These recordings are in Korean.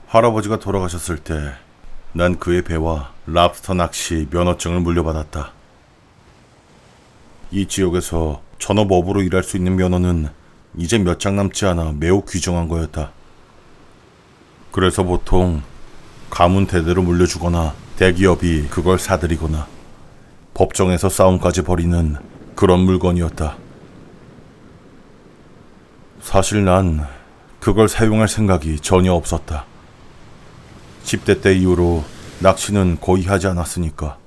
할아버지가 돌아가셨을 때 난 그의 배와 랍스터 낚시 면허증을 물려받았다. 이 지역에서 전업업으로 일할 수 있는 면허는 이제 몇 장 남지 않아 매우 귀중한 거였다. 그래서 보통 가문 대대로 물려주거나 대기업이 그걸 사들이거나 법정에서 싸움까지 벌이는 그런 물건이었다. 사실 난 그걸 사용할 생각이 전혀 없었다. 10대 때 이후로 낚시는 거의 하지 않았으니까.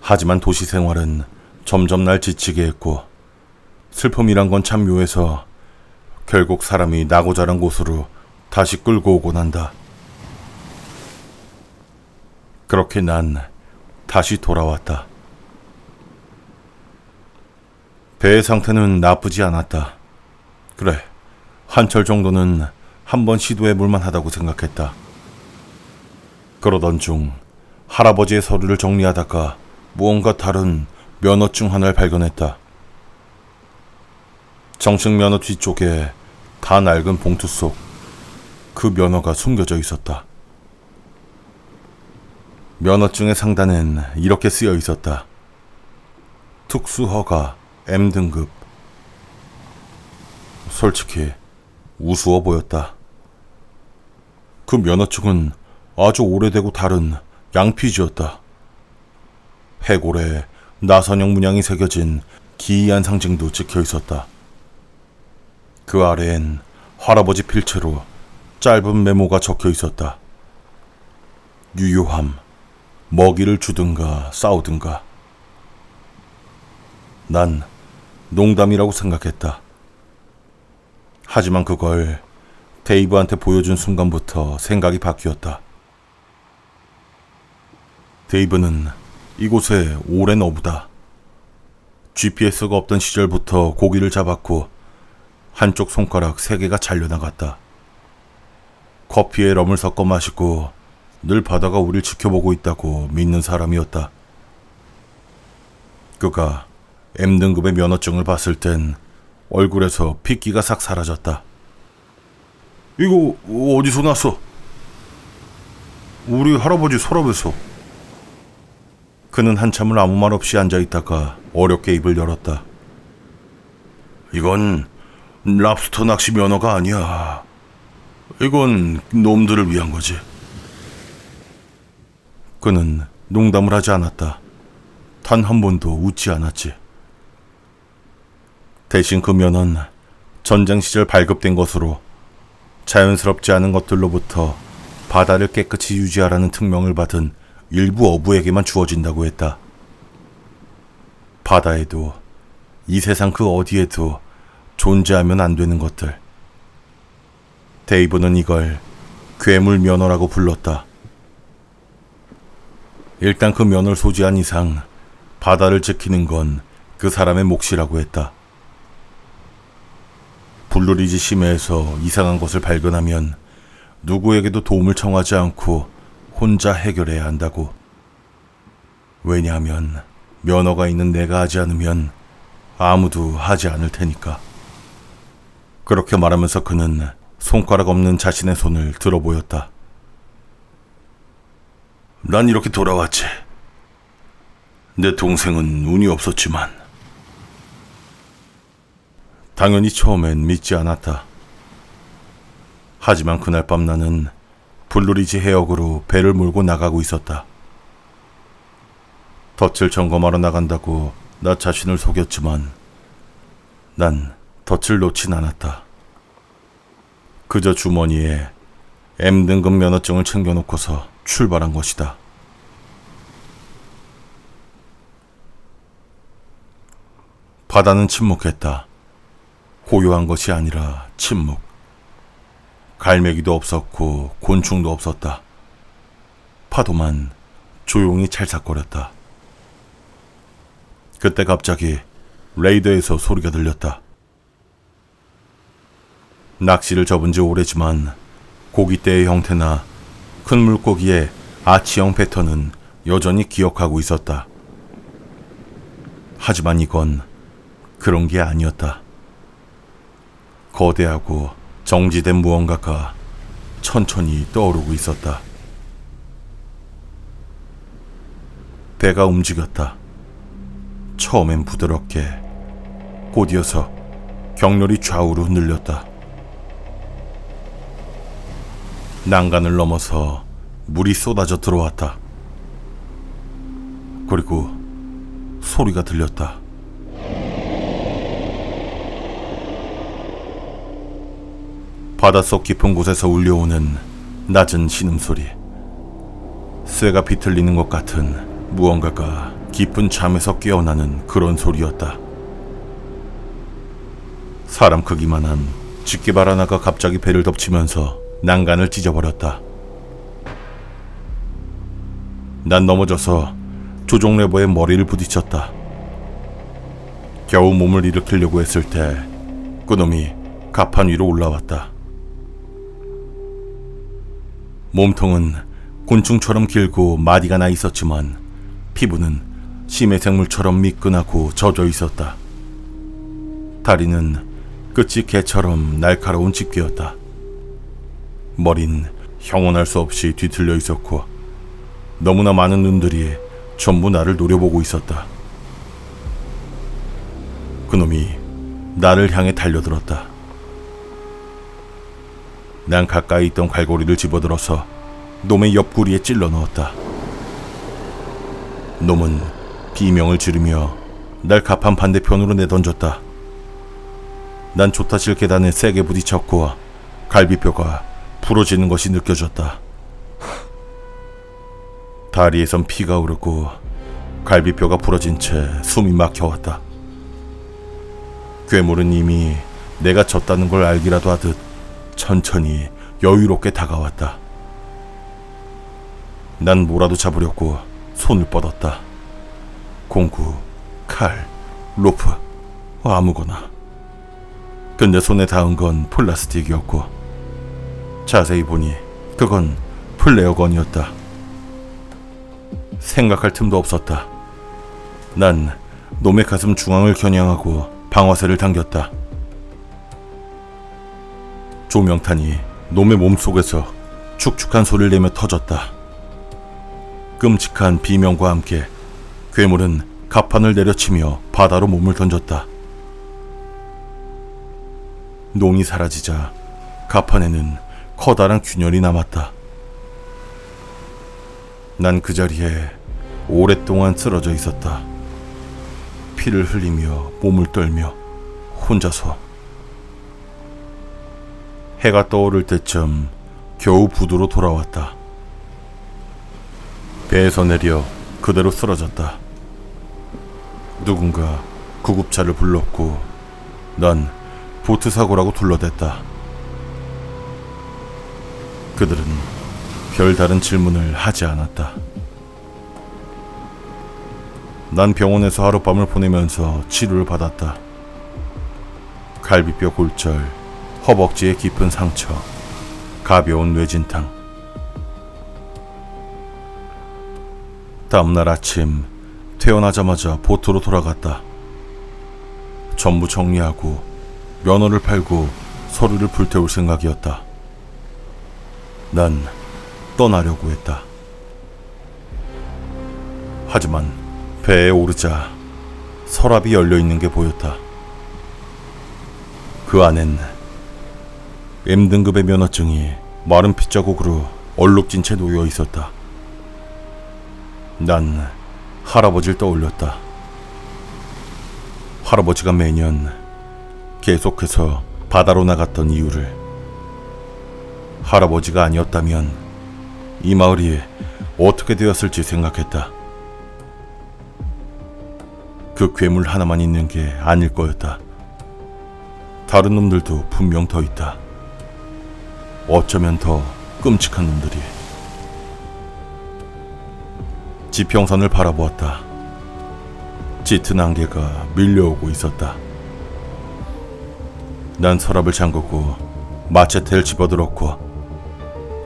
하지만 도시 생활은 점점 날 지치게 했고 슬픔이란 건 참 묘해서 결국 사람이 나고 자란 곳으로 다시 끌고 오곤 한다. 그렇게 난 다시 돌아왔다. 배의 상태는 나쁘지 않았다. 그래, 한철 정도는 한번 시도해 볼만 하다고 생각했다. 그러던 중 할아버지의 서류를 정리하다가 무언가 다른 면허증 하나를 발견했다. 정식 면허 뒤쪽에 다 낡은 봉투 속 그 면허가 숨겨져 있었다. 면허증의 상단엔 이렇게 쓰여 있었다. 특수허가 M등급. 솔직히 우스워 보였다. 그 면허증은 아주 오래되고 다른 양피지였다. 해골에 나선형 문양이 새겨진 기이한 상징도 찍혀 있었다. 그 아래엔 할아버지 필체로 짧은 메모가 적혀 있었다. 유효함, 먹이를 주든가 싸우든가. 난 농담이라고 생각했다. 하지만 그걸 데이브한테 보여준 순간부터 생각이 바뀌었다. 데이브는 이곳의 오랜 어부다. GPS가 없던 시절부터 고기를 잡았고 한쪽 손가락 3개가 잘려나갔다. 커피에 럼을 섞어 마시고 늘 바다가 우릴 지켜보고 있다고 믿는 사람이었다. 그가 M등급의 면허증을 봤을 땐 얼굴에서 핏기가 싹 사라졌다. 이거 어디서 났어? 우리 할아버지 서랍에서. 그는 한참을 아무 말 없이 앉아있다가 어렵게 입을 열었다. 이건 랍스터 낚시 면허가 아니야. 이건 놈들을 위한 거지. 그는 농담을 하지 않았다. 단 한 번도 웃지 않았지. 대신 그 면허는 전쟁 시절 발급된 것으로 자연스럽지 않은 것들로부터 바다를 깨끗이 유지하라는 특명을 받은 일부 어부에게만 주어진다고 했다. 바다에도 이 세상 그 어디에도 존재하면 안 되는 것들. 데이브는 이걸 괴물 면허라고 불렀다. 일단 그 면허를 소지한 이상 바다를 지키는 건 그 사람의 몫이라고 했다. 블루리지 심해에서 이상한 것을 발견하면 누구에게도 도움을 청하지 않고 혼자 해결해야 한다고. 왜냐하면 면허가 있는 내가 하지 않으면 아무도 하지 않을 테니까. 그렇게 말하면서 그는 손가락 없는 자신의 손을 들어 보였다. 난 이렇게 돌아왔지. 내 동생은 운이 없었지만. 당연히 처음엔 믿지 않았다. 하지만 그날 밤 나는 블루리지 해역으로 배를 몰고 나가고 있었다. 덫을 점검하러 나간다고 나 자신을 속였지만 난 덫을 놓진 않았다. 그저 주머니에 M등급 면허증을 챙겨놓고서 출발한 것이다. 바다는 침묵했다. 고요한 것이 아니라 침묵. 갈매기도 없었고 곤충도 없었다. 파도만 조용히 찰싹거렸다. 그때 갑자기 레이더에서 소리가 들렸다. 낚시를 접은 지 오래지만 고깃대의 형태나 큰 물고기의 아치형 패턴은 여전히 기억하고 있었다. 하지만 이건 그런 게 아니었다. 거대하고 정지된 무언가가 천천히 떠오르고 있었다. 배가 움직였다. 처음엔 부드럽게, 곧이어서 격렬히 좌우로 늘렸다. 난간을 넘어서 물이 쏟아져 들어왔다. 그리고 소리가 들렸다. 바닷속 깊은 곳에서 울려오는 낮은 신음소리. 쇠가 비틀리는 것 같은 무언가가 깊은 잠에서 깨어나는 그런 소리였다. 사람 크기만한 집게발 하나가 갑자기 배를 덮치면서 난간을 찢어버렸다. 난 넘어져서 조종 레버에 머리를 부딪혔다. 겨우 몸을 일으키려고 했을 때 그놈이 갑판 위로 올라왔다. 몸통은 곤충처럼 길고 마디가 나 있었지만 피부는 심해생물처럼 미끈하고 젖어 있었다. 다리는 끝이 개처럼 날카로운 집게였다. 머린 형언할 수 없이 뒤틀려 있었고 너무나 많은 눈들이 전부 나를 노려보고 있었다. 그놈이 나를 향해 달려들었다. 난 가까이 있던 갈고리를 집어들어서 놈의 옆구리에 찔러 넣었다. 놈은 비명을 지르며 날 갑판 반대편으로 내던졌다. 난 조타실 계단에 세게 부딪혔고 갈비뼈가 부러지는 것이 느껴졌다. 다리에선 피가 흐르고 갈비뼈가 부러진 채 숨이 막혀왔다. 괴물은 이미 내가 졌다는 걸 알기라도 하듯 천천히 여유롭게 다가왔다. 난 뭐라도 잡으려고 손을 뻗었다. 공구, 칼, 로프, 아무거나. 근데 손에 닿은 건 플라스틱이었고 자세히 보니 그건 플레어건이었다. 생각할 틈도 없었다. 난 놈의 가슴 중앙을 겨냥하고 방아쇠를 당겼다. 조명탄이 놈의 몸속에서 축축한 소리를 내며 터졌다. 끔찍한 비명과 함께 괴물은 갑판을 내려치며 바다로 몸을 던졌다. 농이 사라지자 갑판에는 커다란 균열이 남았다. 난 그 자리에 오랫동안 쓰러져 있었다. 피를 흘리며 몸을 떨며 혼자서. 해가 떠오를 때쯤 겨우 부두로 돌아왔다. 배에서 내려 그대로 쓰러졌다. 누군가 구급차를 불렀고 난 보트 사고라고 둘러댔다. 그들은 별다른 질문을 하지 않았다. 난 병원에서 하룻밤을 보내면서 치료를 받았다. 갈비뼈 골절, 허벅지에 깊은 상처, 가벼운 뇌진탕. 다음날 아침 퇴원하자마자 보트로 돌아갔다. 전부 정리하고 면허를 팔고 서류를 불태울 생각이었다. 난 떠나려고 했다. 하지만 배에 오르자 서랍이 열려있는 게 보였다. 그 안엔 M등급의 면허증이 마른 핏자국으로 얼룩진 채 놓여 있었다. 난 할아버지를 떠올렸다. 할아버지가 매년 계속해서 바다로 나갔던 이유를. 할아버지가 아니었다면 이 마을이 어떻게 되었을지 생각했다. 그 괴물 하나만 있는 게 아닐 거였다. 다른 놈들도 분명 더 있다. 어쩌면 더 끔찍한 놈들이. 지평선을 바라보았다. 짙은 안개가 밀려오고 있었다. 난 서랍을 잠그고 마체테를 집어들었고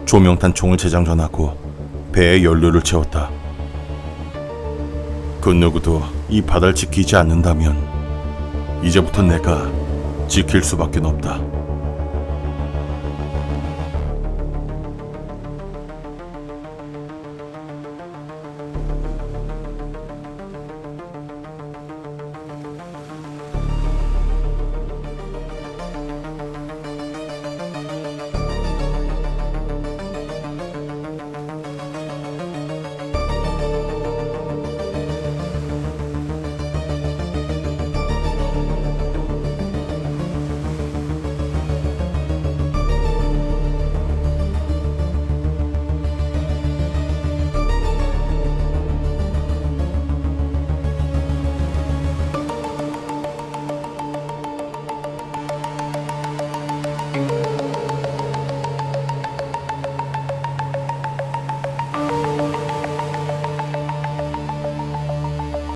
조명탄 총을 재장전하고 배에 연료를 채웠다. 그 누구도 이 바다를 지키지 않는다면 이제부터 내가 지킬 수밖에 없다.